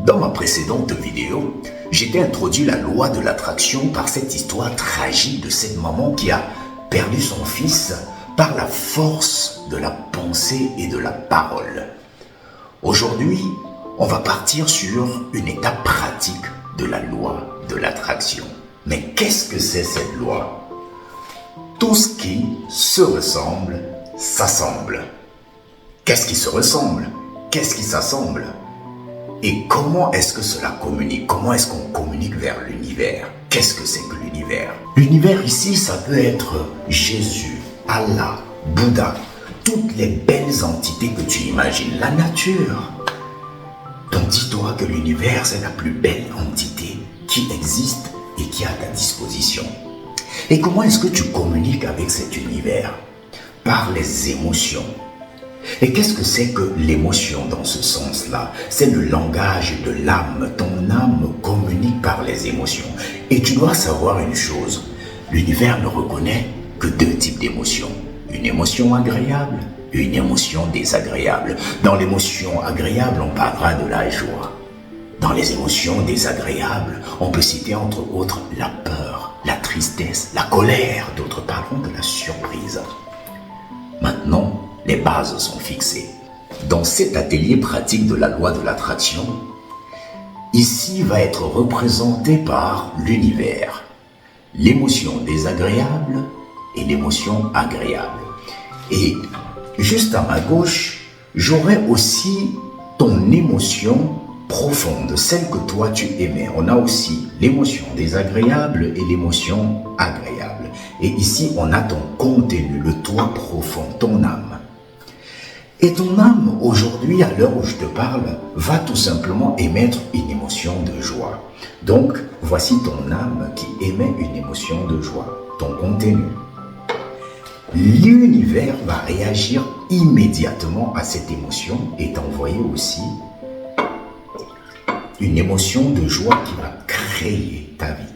Dans ma précédente vidéo, j'ai introduit la loi de l'attraction par cette histoire tragique de cette maman qui a perdu son fils par la force de la pensée et de la parole. Aujourd'hui, on va partir sur une étape pratique de la loi de l'attraction. Mais qu'est-ce que c'est cette loi? Tout ce qui se ressemble, s'assemble. Qu'est-ce qui se ressemble? Qu'est-ce qui s'assemble? Et comment est-ce que cela communique? Comment est-ce qu'on communique vers l'univers? Qu'est-ce que c'est que l'univers? L'univers ici, ça peut être Jésus, Allah, Bouddha, toutes les belles entités que tu imagines, la nature. Donc dis-toi que l'univers, c'est la plus belle entité qui existe et qui est à ta disposition. Et comment est-ce que tu communiques avec cet univers? Par les émotions. Et qu'est-ce que c'est que l'émotion dans ce sens-là? C'est le langage de l'âme. Ton âme communique par les émotions. Et tu dois savoir une chose, l'univers ne reconnaît que deux types d'émotions. Une émotion agréable, une émotion désagréable. Dans l'émotion agréable, on parlera de la joie. Dans les émotions désagréables, on peut citer entre autres la peur, la tristesse, la colère. D'autres parleront de la surprise. Maintenant, les bases sont fixées. Dans cet atelier pratique de la loi de l'attraction, ici va être représenté par l'univers, l'émotion désagréable et l'émotion agréable. Et juste à ma gauche, j'aurai aussi ton émotion profonde, celle que toi tu aimais. On a aussi l'émotion désagréable et l'émotion agréable. Et ici, on a ton contenu, le toi profond, ton âme. Et ton âme, aujourd'hui, à l'heure où je te parle, va tout simplement émettre une émotion de joie. Donc, voici ton âme qui émet une émotion de joie, ton contenu. L'univers va réagir immédiatement à cette émotion et t'envoyer aussi une émotion de joie qui va créer ta vie.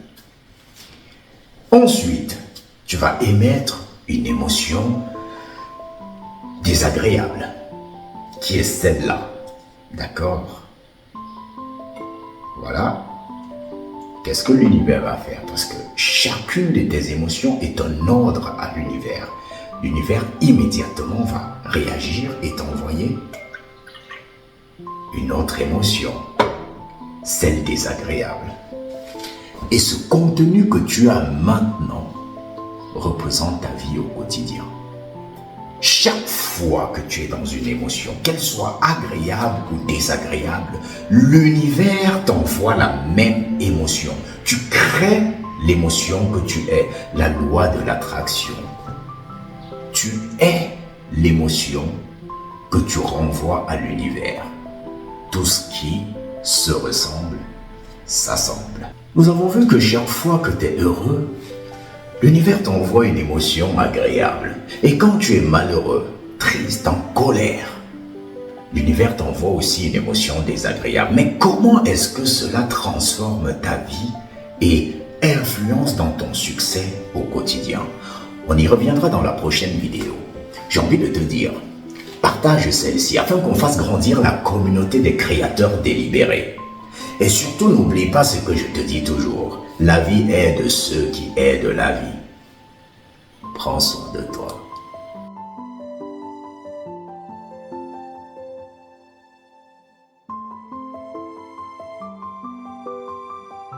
Ensuite, tu vas émettre une émotion désagréable, qui est celle-là. D'accord? Voilà. Qu'est-ce que l'univers va faire? Parce que chacune de tes émotions est un ordre à l'univers. L'univers immédiatement va réagir et t'envoyer une autre émotion, celle désagréable. Et ce contenu que tu as maintenant représente ta vie au quotidien. Chaque fois que tu es dans une émotion, qu'elle soit agréable ou désagréable, l'univers t'envoie la même émotion. Tu crées l'émotion que tu es, la loi de l'attraction. Tu es l'émotion que tu renvoies à l'univers. Tout ce qui se ressemble, s'assemble. Nous avons vu que chaque fois que tu es heureux, l'univers t'envoie une émotion agréable. Et quand tu es malheureux, triste, en colère, l'univers t'envoie aussi une émotion désagréable. Mais comment est-ce que cela transforme ta vie et influence dans ton succès au quotidien? On y reviendra dans la prochaine vidéo. J'ai envie de te dire, partage celle-ci afin qu'on fasse grandir la communauté des créateurs délibérés. Et surtout, n'oublie pas ce que je te dis toujours. La vie est de ceux qui aident la vie. Prends soin de toi.